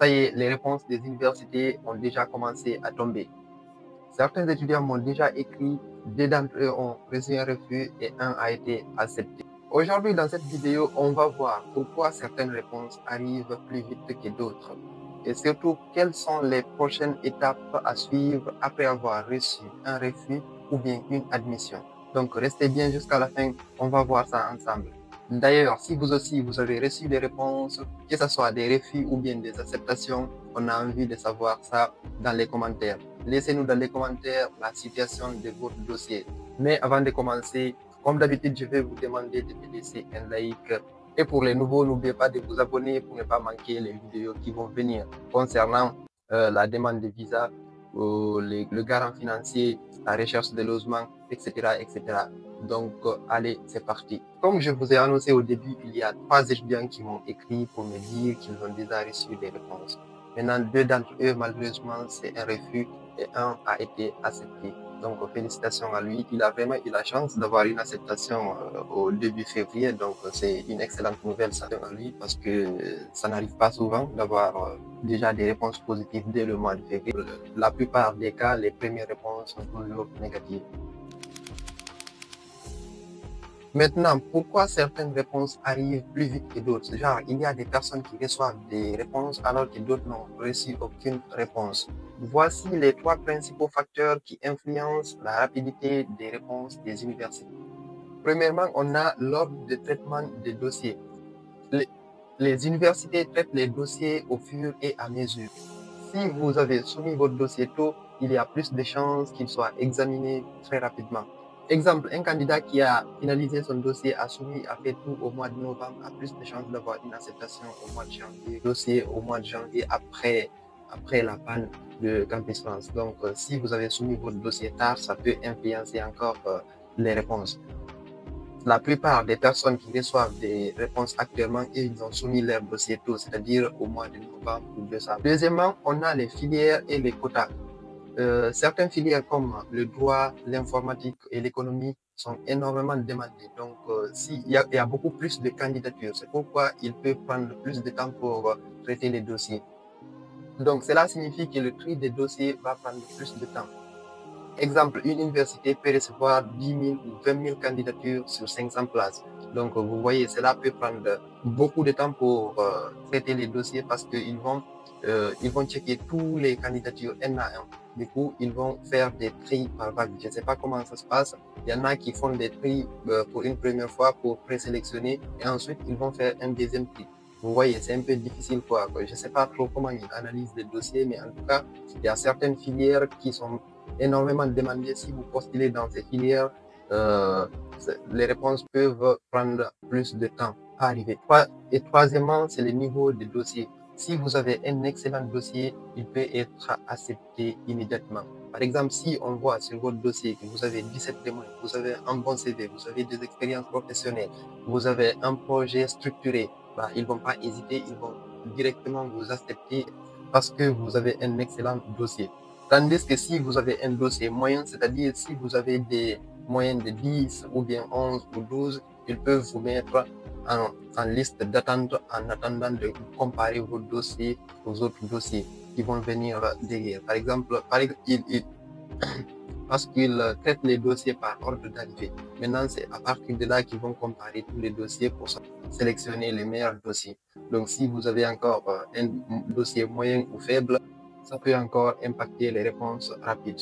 Ça y est, les réponses des universités ont déjà commencé à tomber. Certains étudiants m'ont déjà écrit, deux d'entre eux ont reçu un refus et un a été accepté. Aujourd'hui, dans cette vidéo, on va voir pourquoi certaines réponses arrivent plus vite que d'autres et surtout quelles sont les prochaines étapes à suivre après avoir reçu un refus ou bien une admission. Donc, restez bien jusqu'à la fin, on va voir ça ensemble. D'ailleurs, si vous aussi, vous avez reçu des réponses, que ce soit des refus ou bien des acceptations, on a envie de savoir ça dans les commentaires. Laissez-nous dans les commentaires la situation de votre dossier. Mais avant de commencer, comme d'habitude, je vais vous demander de me laisser un like. Et pour les nouveaux, n'oubliez pas de vous abonner pour ne pas manquer les vidéos qui vont venir concernant la demande de visa, le garant financier, la recherche de logement, etc. etc. Donc, allez, c'est parti. Comme je vous ai annoncé au début, il y a 3 étudiants qui m'ont écrit pour me dire qu'ils ont déjà reçu des réponses. Maintenant, 2 d'entre eux, malheureusement, c'est un refus et un a été accepté. Donc, félicitations à lui. Il a vraiment eu la chance d'avoir une acceptation au début février. Donc, c'est une excellente nouvelle ça à lui parce que ça n'arrive pas souvent d'avoir déjà des réponses positives dès le mois de février. La plupart des cas, les premières réponses sont toujours négatives. Maintenant, pourquoi certaines réponses arrivent plus vite que d'autres? Genre, il y a des personnes qui reçoivent des réponses alors que d'autres n'ont reçu aucune réponse. Voici les 3 principaux facteurs qui influencent la rapidité des réponses des universités. Premièrement, on a l'ordre de traitement des dossiers. Les universités traitent les dossiers au fur et à mesure. Si vous avez soumis votre dossier tôt, il y a plus de chances qu'il soit examiné très rapidement. Exemple, un candidat qui a finalisé son dossier, a soumis, a fait tout au mois de novembre, a plus de chances d'avoir une acceptation au mois de janvier, dossier au mois de janvier après la panne de Campus France. Donc, si vous avez soumis votre dossier tard, ça peut influencer encore les réponses. La plupart des personnes qui reçoivent des réponses actuellement, ils ont soumis leur dossier tôt, c'est-à-dire au mois de novembre ou décembre. Deuxièmement, on a les filières et les quotas. Certaines filières comme le droit, l'informatique et l'économie sont énormément demandées. Donc, il y a beaucoup plus de candidatures. C'est pourquoi il peut prendre plus de temps pour traiter les dossiers. Donc, cela signifie que le tri des dossiers va prendre plus de temps. Exemple, une université peut recevoir 10 000 ou 20 000 candidatures sur 500 places. Donc, vous voyez, cela peut prendre beaucoup de temps pour traiter les dossiers parce qu'ils vont checker tous les candidatures un à un. Du coup, ils vont faire des tris par vague. Je ne sais pas comment ça se passe. Il y en a qui font des tris pour une première fois pour présélectionner et ensuite ils vont faire un deuxième tri. Vous voyez, c'est un peu difficile quoi. Je ne sais pas trop comment ils analysent les dossiers, mais en tout cas, il y a certaines filières qui sont énormément demandées. Si vous postulez dans ces filières, les réponses peuvent prendre plus de temps à arriver. Et troisièmement, c'est le niveau de dossier. Si vous avez un excellent dossier, il peut être accepté immédiatement. Par exemple, si on voit sur votre dossier que vous avez 17 témoins, vous avez un bon CV, vous avez des expériences professionnelles, vous avez un projet structuré, ils ne vont pas hésiter, ils vont directement vous accepter parce que vous avez un excellent dossier. Tandis que si vous avez un dossier moyen, c'est-à-dire si vous avez des moyennes de 10 ou bien 11 ou 12, ils peuvent vous mettre en liste d'attente en attendant de comparer vos dossiers aux autres dossiers qui vont venir derrière. Par exemple, parce qu'ils traitent les dossiers par ordre d'arrivée. Maintenant, c'est à partir de là qu'ils vont comparer tous les dossiers pour sélectionner les meilleurs dossiers. Donc, si vous avez encore un dossier moyen ou faible, ça peut encore impacter les réponses rapides.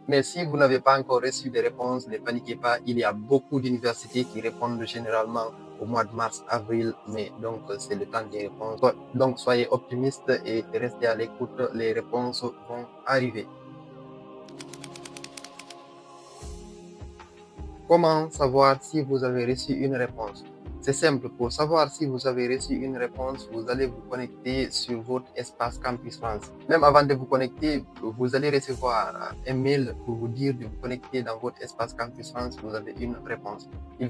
Mais si vous n'avez pas encore reçu des réponses, ne paniquez pas, il y a beaucoup d'universités qui répondent généralement au mois de mars, avril, mai. Donc, c'est le temps des réponses. Donc, soyez optimistes et restez à l'écoute. Les réponses vont arriver. Comment savoir si vous avez reçu une réponse? C'est simple, pour savoir si vous avez reçu une réponse, vous allez vous connecter sur votre espace Campus France. Même avant de vous connecter, vous allez recevoir un mail pour vous dire de vous connecter dans votre espace Campus France, vous avez une réponse. Ils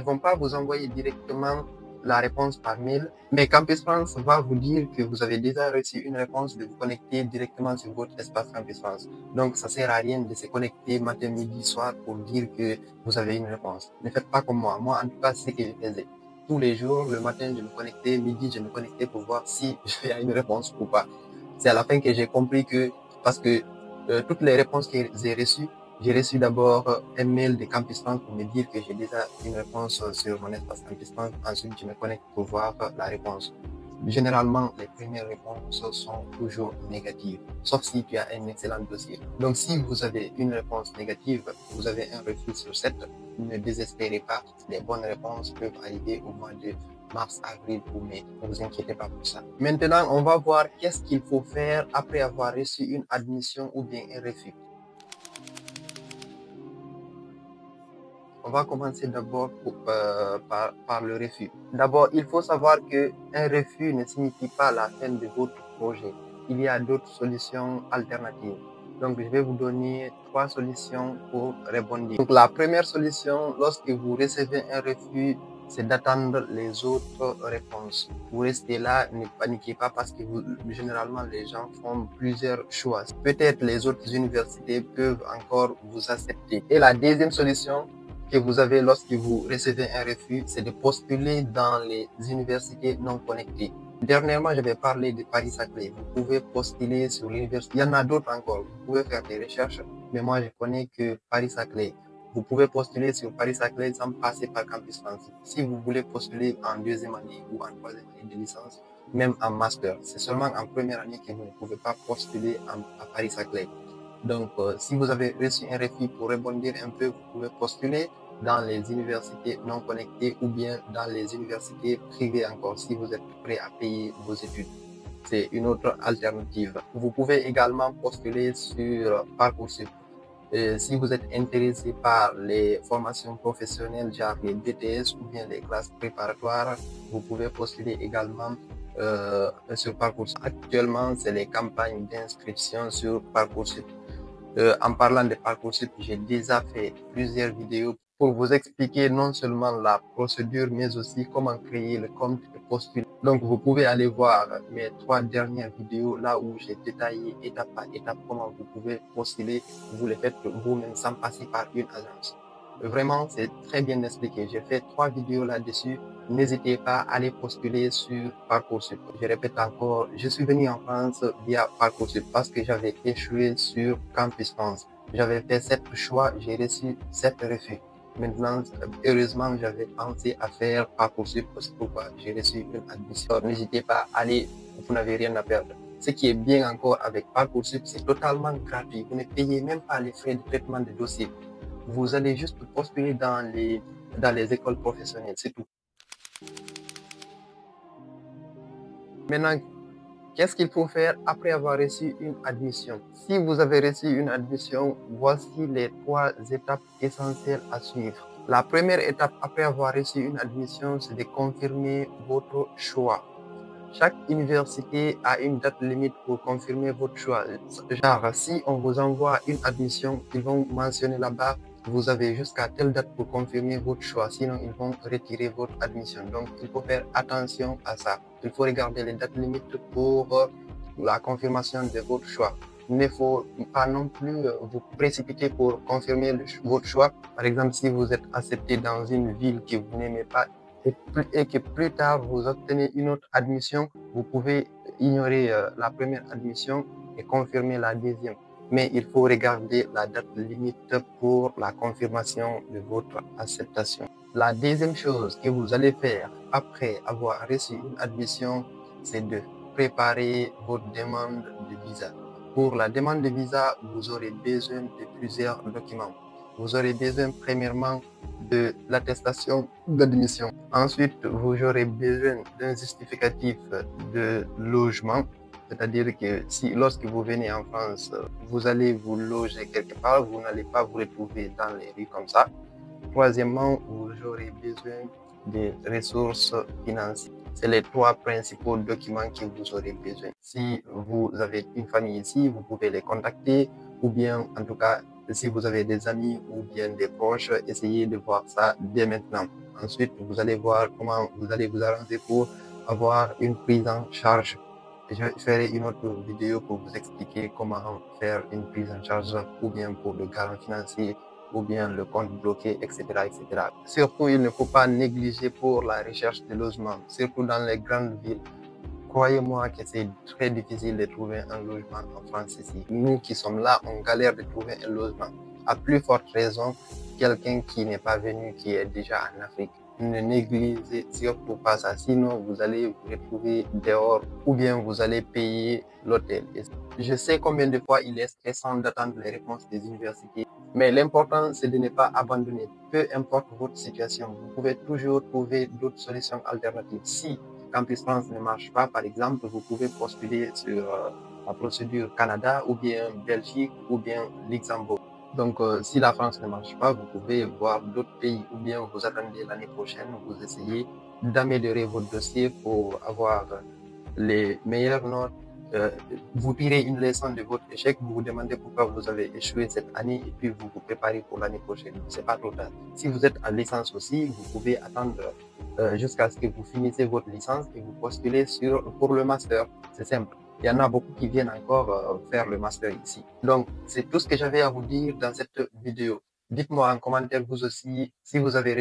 vont pas vous envoyer directement la réponse par mail, mais Campus France va vous dire que vous avez déjà reçu une réponse de vous connecter directement sur votre espace Campus France. Donc, ça sert à rien de se connecter matin, midi, soir pour dire que vous avez une réponse. Ne faites pas comme moi. Moi, en tout cas, c'est ce que je faisais. Tous les jours, le matin, je me connectais, midi, je me connectais pour voir si j'ai une réponse ou pas. C'est à la fin que j'ai compris que, parce que toutes les réponses que j'ai reçu d'abord un mail de Campus France pour me dire que j'ai déjà une réponse sur mon espace Campus France. Ensuite, je me connecte pour voir la réponse. Généralement, les premières réponses sont toujours négatives, sauf si tu as un excellent dossier. Donc, si vous avez une réponse négative, vous avez un refus sur 7, ne désespérez pas. Les bonnes réponses peuvent arriver au mois de mars, avril ou mai. Ne vous inquiétez pas pour ça. Maintenant, on va voir qu'est-ce qu'il faut faire après avoir reçu une admission ou bien un refus. On va commencer d'abord par le refus. D'abord, il faut savoir qu'un refus ne signifie pas la fin de votre projet. Il y a d'autres solutions alternatives. Donc, je vais vous donner 3 solutions pour rebondir. Donc, la première solution, lorsque vous recevez un refus, c'est d'attendre les autres réponses. Vous restez là, ne paniquez pas parce que généralement, les gens font plusieurs choix. Peut-être les autres universités peuvent encore vous accepter. Et la deuxième solution que vous avez lorsque vous recevez un refus, c'est de postuler dans les universités non connectées. Dernièrement, je vais parler de Paris-Saclay. Vous pouvez postuler sur l'université. Il y en a d'autres encore. Vous pouvez faire des recherches, mais moi, je connais que Paris-Saclay. Vous pouvez postuler sur Paris-Saclay sans passer par Campus France. Si vous voulez postuler en deuxième année ou en troisième année de licence, même en master, c'est seulement en première année que vous ne pouvez pas postuler à Paris-Saclay. Donc, si vous avez reçu un refus, pour rebondir un peu, vous pouvez postuler dans les universités non connectées ou bien dans les universités privées encore, si vous êtes prêt à payer vos études. C'est une autre alternative. Vous pouvez également postuler sur Parcoursup. Si vous êtes intéressé par les formations professionnelles, genre les BTS ou bien les classes préparatoires, vous pouvez postuler également sur Parcoursup. Actuellement, c'est les campagnes d'inscription sur Parcoursup. En parlant de Parcoursup, j'ai déjà fait plusieurs vidéos pour vous expliquer non seulement la procédure, mais aussi comment créer le compte et postuler. Donc, vous pouvez aller voir mes 3 dernières vidéos là où j'ai détaillé étape par étape comment vous pouvez postuler. Vous le faites vous-même sans passer par une agence. Vraiment, c'est très bien expliqué. J'ai fait 3 vidéos là-dessus. N'hésitez pas à aller postuler sur Parcoursup. Je répète encore, je suis venu en France via Parcoursup parce que j'avais échoué sur Campus France. J'avais fait 7 choix, j'ai reçu 7 refus. Maintenant, heureusement, j'avais pensé à faire Parcoursup, c'est pourquoi j'ai reçu une admission. N'hésitez pas à aller, vous n'avez rien à perdre. Ce qui est bien encore avec Parcoursup, c'est totalement gratuit. Vous ne payez même pas les frais de traitement de dossier. Vous allez juste postuler dans les écoles professionnelles, c'est tout. Maintenant, qu'est-ce qu'il faut faire après avoir reçu une admission? Si vous avez reçu une admission, voici les 3 étapes essentielles à suivre. La première étape après avoir reçu une admission, c'est de confirmer votre choix. Chaque université a une date limite pour confirmer votre choix. Genre, si on vous envoie une admission, ils vont mentionner là-bas, vous avez jusqu'à telle date pour confirmer votre choix. Sinon, ils vont retirer votre admission. Donc, il faut faire attention à ça. Il faut regarder les dates limites pour la confirmation de votre choix. Il ne faut pas non plus vous précipiter pour confirmer votre choix. Par exemple, si vous êtes accepté dans une ville que vous n'aimez pas, et que plus tard vous obtenez une autre admission, vous pouvez ignorer la première admission et confirmer la deuxième. Mais il faut regarder la date limite pour la confirmation de votre acceptation. La deuxième chose que vous allez faire après avoir reçu une admission, c'est de préparer votre demande de visa. Pour la demande de visa, vous aurez besoin de plusieurs documents. Vous aurez besoin premièrement de l'attestation d'admission. Ensuite, vous aurez besoin d'un justificatif de logement, c'est-à-dire que si lorsque vous venez en France, vous allez vous loger quelque part, vous n'allez pas vous retrouver dans les rues comme ça. Troisièmement, vous aurez besoin de ressources financières. C'est les 3 principaux documents que vous aurez besoin. Si vous avez une famille ici, vous pouvez les contacter ou bien, en tout cas, si vous avez des amis ou bien des proches, essayez de voir ça dès maintenant. Ensuite, vous allez voir comment vous allez vous arranger pour avoir une prise en charge. Je ferai une autre vidéo pour vous expliquer comment faire une prise en charge ou bien pour le garant financier ou bien le compte bloqué, etc., etc. Surtout, il ne faut pas négliger pour la recherche de logement, surtout dans les grandes villes. Croyez-moi que c'est très difficile de trouver un logement en France ici. Nous qui sommes là, on galère de trouver un logement. À plus forte raison, quelqu'un qui n'est pas venu, qui est déjà en Afrique. Ne négligez surtout pas ça, sinon vous allez vous retrouver dehors ou bien vous allez payer l'hôtel. Je sais combien de fois il est stressant d'attendre les réponses des universités, mais l'important c'est de ne pas abandonner. Peu importe votre situation, vous pouvez toujours trouver d'autres solutions alternatives. Si Campus France ne marche pas, par exemple, vous pouvez postuler sur la procédure Canada ou bien Belgique ou bien Luxembourg. Donc, si la France ne marche pas, vous pouvez voir d'autres pays ou bien vous attendez l'année prochaine, vous essayez d'améliorer votre dossier pour avoir les meilleures notes. Vous tirez une leçon de votre échec, vous vous demandez pourquoi vous avez échoué cette année et puis vous vous préparez pour l'année prochaine. C'est pas trop tard. Si vous êtes en licence aussi, vous pouvez attendre jusqu'à ce que vous finissez votre licence et vous postulez pour le master. C'est simple. Il y en a beaucoup qui viennent encore faire le master ici. Donc, c'est tout ce que j'avais à vous dire dans cette vidéo. Dites-moi en commentaire vous aussi si vous avez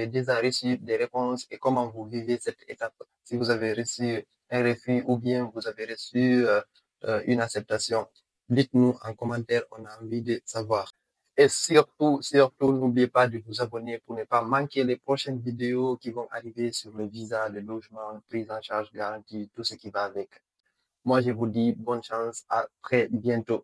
déjà reçu des réponses et comment vous vivez cette étape. Si vous avez reçu un refus ou bien vous avez reçu une acceptation. Dites-nous en commentaire, on a envie de savoir. Et surtout, n'oubliez pas de vous abonner pour ne pas manquer les prochaines vidéos qui vont arriver sur le visa, le logement, prise en charge garantie, tout ce qui va avec. Moi, je vous dis bonne chance, à très bientôt.